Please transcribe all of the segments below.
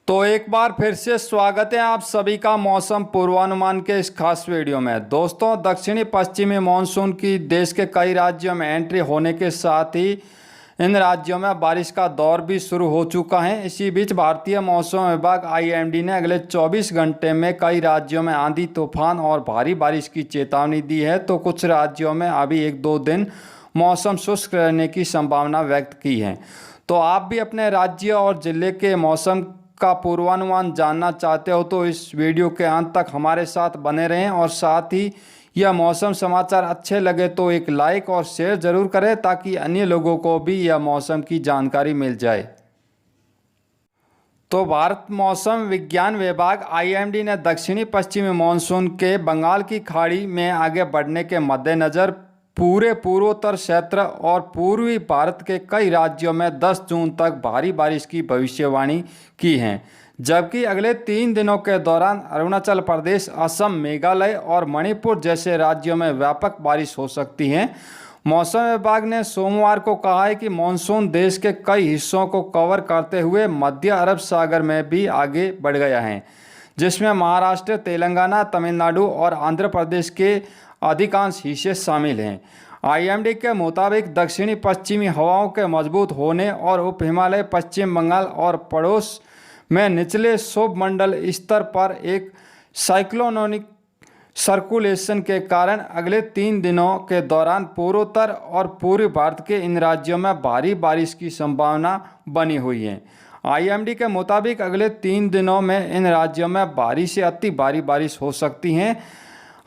तो एक बार फिर से स्वागत है आप सभी का मौसम पूर्वानुमान के इस खास वीडियो में। दोस्तों, दक्षिणी पश्चिमी मानसून की देश के कई राज्यों में एंट्री होने के साथ ही इन राज्यों में बारिश का दौर भी शुरू हो चुका है। इसी बीच भारतीय मौसम विभाग आईएमडी ने अगले 24 घंटे में कई राज्यों में आंधी तूफान और भारी बारिश की चेतावनी दी है। तो कुछ राज्यों में अभी 1-2 दिन मौसम शुष्क रहने की संभावना व्यक्त की है। तो आप भी अपने राज्य और जिले के मौसम का पूर्वानुमान जानना चाहते हो तो इस वीडियो के अंत तक हमारे साथ बने रहें, और साथ ही यह मौसम समाचार अच्छे लगे तो एक लाइक और शेयर जरूर करें ताकि अन्य लोगों को भी यह मौसम की जानकारी मिल जाए। तो भारत मौसम विज्ञान विभाग आईएमडी ने दक्षिणी पश्चिमी मानसून के बंगाल की खाड़ी में आगे बढ़ने के मद्देनज़र पूरे पूर्वोत्तर क्षेत्र और पूर्वी भारत के कई राज्यों में 10 जून तक भारी बारिश की भविष्यवाणी की है, जबकि अगले 3 दिनों के दौरान अरुणाचल प्रदेश, असम, मेघालय और मणिपुर जैसे राज्यों में व्यापक बारिश हो सकती है। मौसम विभाग ने सोमवार को कहा है कि मानसून देश के कई हिस्सों को कवर करते हुए मध्य अरब सागर में भी आगे बढ़ गया है, जिसमें महाराष्ट्र, तेलंगाना, तमिलनाडु और आंध्र प्रदेश के अधिकांश हिस्से शामिल हैं। आईएमडी के मुताबिक दक्षिणी पश्चिमी हवाओं के मजबूत होने और उप हिमालय, पश्चिम बंगाल और पड़ोस में निचले शुभमंडल स्तर पर एक साइक्लोनिक सर्कुलेशन के कारण अगले 3 दिनों के दौरान पूर्वोत्तर और पूर्वी भारत के इन राज्यों में भारी बारिश की संभावना बनी हुई है। आईएमडी के मुताबिक अगले 3 दिनों में इन राज्यों में भारी से अति भारी बारिश हो सकती है।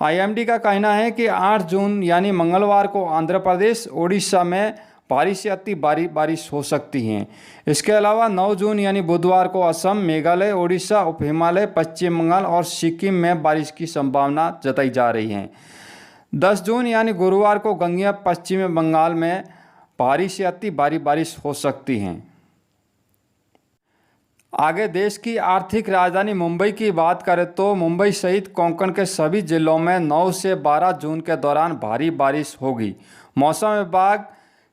आईएमडी का कहना है कि 8 जून यानी मंगलवार को आंध्र प्रदेश, ओडिशा में भारी से अति भारी बारिश हो सकती है। इसके अलावा 9 जून यानी बुधवार को असम, मेघालय, ओडिशा, उप हिमालय, पश्चिम बंगाल और सिक्किम में बारिश की संभावना जताई जा रही है। 10 जून यानी गुरुवार को गंगेय पश्चिमी बंगाल में भारी से अति भारी बारिश हो सकती है। आगे देश की आर्थिक राजधानी मुंबई की बात करें तो मुंबई सहित कोंकण के सभी जिलों में 9 से 12 जून के दौरान भारी बारिश होगी। मौसम विभाग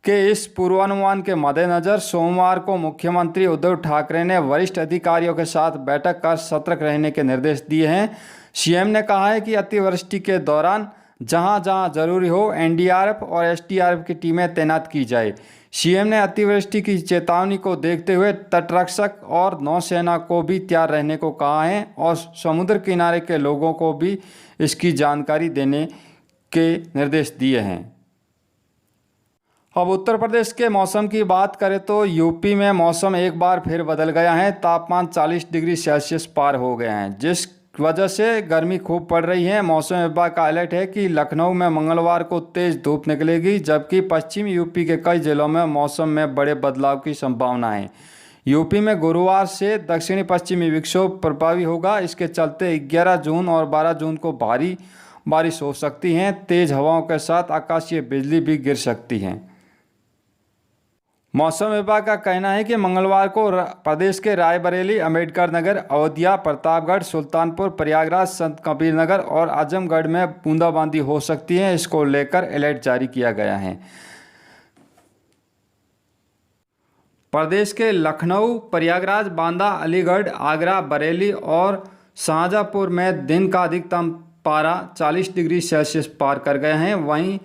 के इस पूर्वानुमान के मद्देनज़र सोमवार को मुख्यमंत्री उद्धव ठाकरे ने वरिष्ठ अधिकारियों के साथ बैठक कर सतर्क रहने के निर्देश दिए हैं। सीएम ने कहा है कि अतिवृष्टि के दौरान जहां जहां जरूरी हो एनडीआरएफ और एसडीआरएफ की टीमें तैनात की जाए। सीएम ने अतिवृष्टि की चेतावनी को देखते हुए तटरक्षक और नौसेना को भी तैयार रहने को कहा है और समुद्र किनारे के लोगों को भी इसकी जानकारी देने के निर्देश दिए हैं। अब उत्तर प्रदेश के मौसम की बात करें तो यूपी में मौसम एक बार फिर बदल गया है। तापमान 40 डिग्री सेल्सियस पार हो गए हैं, जिस वजह से गर्मी खूब पड़ रही है। मौसम विभाग का अलर्ट है कि लखनऊ में मंगलवार को तेज धूप निकलेगी, जबकि पश्चिमी यूपी के कई जिलों में मौसम में बड़े बदलाव की संभावना है। यूपी में गुरुवार से दक्षिणी पश्चिमी विक्षोभ प्रभावी होगा। इसके चलते 11 जून और 12 जून को भारी बारिश हो सकती है। तेज हवाओं के साथ आकाशीय बिजली भी गिर सकती है। मौसम विभाग का कहना है कि मंगलवार को प्रदेश के रायबरेली, अम्बेडकर नगर, अयोध्या, प्रतापगढ़, सुल्तानपुर, प्रयागराज, संत कबीर नगर और आजमगढ़ में बूंदाबांदी हो सकती है। इसको लेकर अलर्ट जारी किया गया है। प्रदेश के लखनऊ, प्रयागराज, बांदा, अलीगढ़, आगरा, बरेली और शाहजहाँपुर में दिन का अधिकतम पारा 40 डिग्री सेल्सियस पार कर गए हैं। वहीं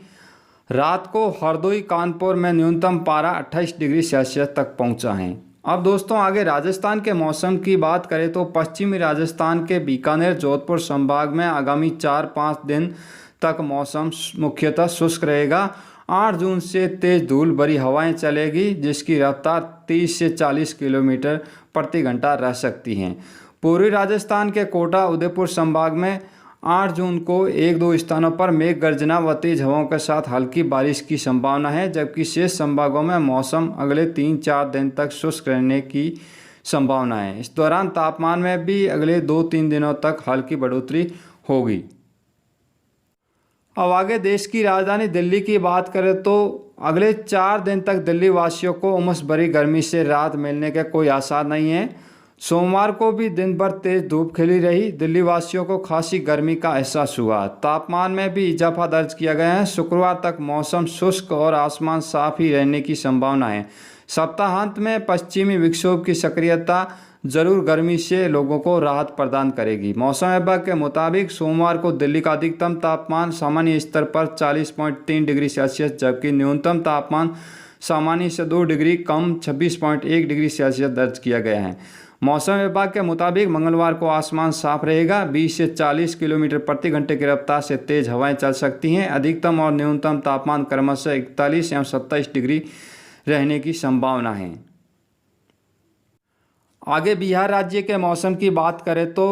रात को हरदोई, कानपुर में न्यूनतम पारा 28 डिग्री सेल्सियस तक पहुंचा है। अब दोस्तों आगे राजस्थान के मौसम की बात करें तो पश्चिमी राजस्थान के बीकानेर, जोधपुर संभाग में आगामी 4-5 दिन तक मौसम मुख्यतः शुष्क रहेगा। 8 जून से तेज धूल भरी हवाएं चलेगी, जिसकी रफ्तार 30 से 40 किलोमीटर प्रति घंटा रह सकती हैं। पूर्वी राजस्थान के कोटा, उदयपुर संभाग में 8 जून को 1-2 स्थानों पर मेघ गर्जना व तेज हवाओं के साथ हल्की बारिश की संभावना है, जबकि शेष संभागों में मौसम अगले 3-4 दिन तक शुष्क रहने की संभावना है। इस दौरान तापमान में भी अगले 2-3 दिनों तक हल्की बढ़ोतरी होगी। अब आगे देश की राजधानी दिल्ली की बात करें तो अगले 4 दिन तक दिल्ली वासियों को उमस भरी गर्मी से राहत मिलने के कोई आसार नहीं है। सोमवार को भी दिन भर तेज धूप खिली रही। दिल्ली वासियों को खासी गर्मी का एहसास हुआ। तापमान में भी इजाफा दर्ज किया गया है। शुक्रवार तक मौसम शुष्क और आसमान साफ ही रहने की संभावना है। सप्ताहांत में पश्चिमी विक्षोभ की सक्रियता ज़रूर गर्मी से लोगों को राहत प्रदान करेगी। मौसम विभाग के मुताबिक सोमवार को दिल्ली का अधिकतम तापमान सामान्य स्तर पर 40.3 डिग्री सेल्सियस, जबकि न्यूनतम तापमान सामान्य से 2 डिग्री कम 26.1 डिग्री सेल्सियस दर्ज किया गया है। मौसम विभाग के मुताबिक मंगलवार को आसमान साफ रहेगा। 20 से 40 किलोमीटर प्रति घंटे की रफ्तार से तेज हवाएं चल सकती हैं। अधिकतम और न्यूनतम तापमान क्रमशः 41 एवं 27 डिग्री रहने की संभावना है। आगे बिहार राज्य के मौसम की बात करें तो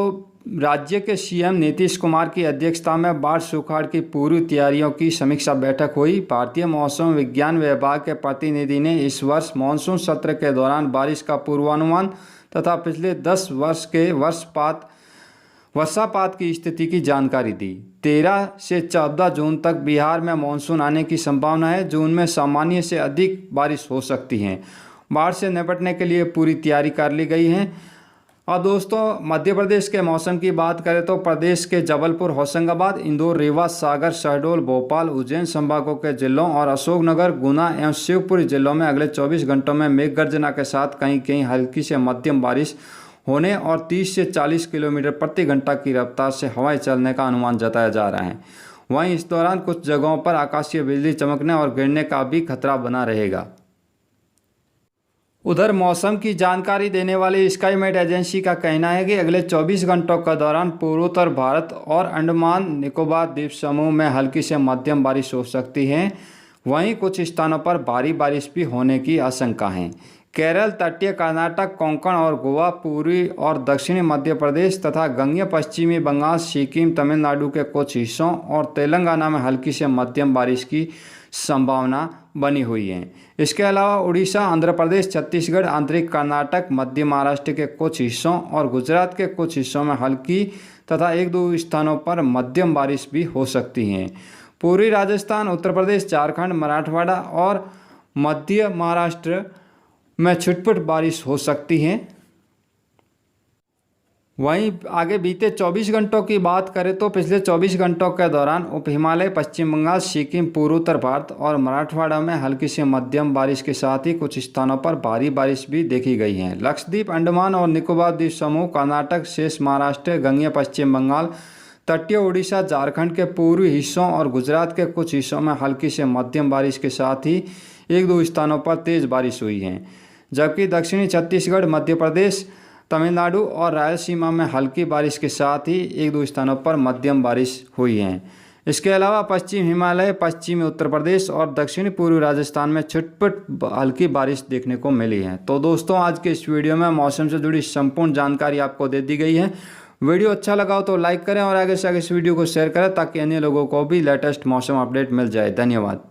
राज्य के सीएम नीतीश कुमार की अध्यक्षता में बाढ़ सुखाड़ की पूरी तैयारियों की समीक्षा बैठक हुई। भारतीय मौसम विज्ञान विभाग के प्रतिनिधि ने इस वर्ष मानसून सत्र के दौरान बारिश का पूर्वानुमान तथा पिछले 10 वर्ष के वर्षापात की स्थिति की जानकारी दी। 13 से 14 जून तक बिहार में मानसून आने की संभावना है। जून में सामान्य से अधिक बारिश हो सकती है। बाढ़ से निपटने के लिए पूरी तैयारी कर ली गई है। और दोस्तों, मध्य प्रदेश के मौसम की बात करें तो प्रदेश के जबलपुर, होशंगाबाद, इंदौर, रीवा, सागर, शहडोल, भोपाल, उज्जैन संभागों के जिलों और अशोकनगर, गुना एवं शिवपुरी जिलों में अगले 24 घंटों में मेघ गर्जना के साथ कहीं कहीं हल्की से मध्यम बारिश होने और 30 से 40 किलोमीटर प्रति घंटा की रफ्तार से हवाएं चलने का अनुमान जताया जा रहा है। वहीं इस दौरान कुछ जगहों पर आकाशीय बिजली चमकने और गिरने का भी खतरा बना रहेगा। उधर मौसम की जानकारी देने वाली स्काईमेट एजेंसी का कहना है कि अगले 24 घंटों के दौरान पूर्वोत्तर भारत और अंडमान निकोबार द्वीप समूह में हल्की से मध्यम बारिश हो सकती है। वहीं कुछ स्थानों पर भारी बारिश भी होने की आशंका है। केरल, तटीय कर्नाटक, कोंकण और गोवा, पूर्वी और दक्षिणी मध्य प्रदेश तथा गंगे पश्चिमी बंगाल, सिक्किम, तमिलनाडु के कुछ हिस्सों और तेलंगाना में हल्की से मध्यम बारिश की संभावना बनी हुई है। इसके अलावा उड़ीसा, आंध्र प्रदेश, छत्तीसगढ़, आंतरिक कर्नाटक, मध्य महाराष्ट्र के कुछ हिस्सों और गुजरात के कुछ हिस्सों में हल्की तथा 1-2 स्थानों पर मध्यम बारिश भी हो सकती है। पूर्वी राजस्थान, उत्तर प्रदेश, झारखंड, मराठवाड़ा और मध्य महाराष्ट्र में छुटपुट बारिश हो सकती है। वहीं आगे बीते 24 घंटों की बात करें तो पिछले 24 घंटों के दौरान उप हिमालय, पश्चिम बंगाल, सिक्किम, पूर्वोत्तर भारत और मराठवाड़ा में हल्की से मध्यम बारिश के साथ ही कुछ स्थानों पर भारी बारिश भी देखी गई है। लक्षद्वीप, अंडमान और निकोबार द्वीप समूह, कर्नाटक, शेष महाराष्ट्र, गंगे पश्चिम बंगाल, तटीय उड़ीसा, झारखंड के पूर्वी हिस्सों और गुजरात के कुछ हिस्सों में हल्की से मध्यम बारिश के साथ ही 1-2 स्थानों पर तेज बारिश हुई है। जबकि दक्षिणी छत्तीसगढ़, मध्य प्रदेश, तमिलनाडु और रायलसीमा में हल्की बारिश के साथ ही 1-2 स्थानों पर मध्यम बारिश हुई है। इसके अलावा पश्चिम हिमालय, पश्चिमी उत्तर प्रदेश और दक्षिणी पूर्वी राजस्थान में छुटपुट हल्की बारिश देखने को मिली है। तो दोस्तों, आज के इस वीडियो में मौसम से जुड़ी संपूर्ण जानकारी आपको दे दी गई है। वीडियो अच्छा लगा हो तो लाइक करें और आगे से आगे इस वीडियो को शेयर करें ताकि अन्य लोगों को भी लेटेस्ट मौसम अपडेट मिल जाए। धन्यवाद।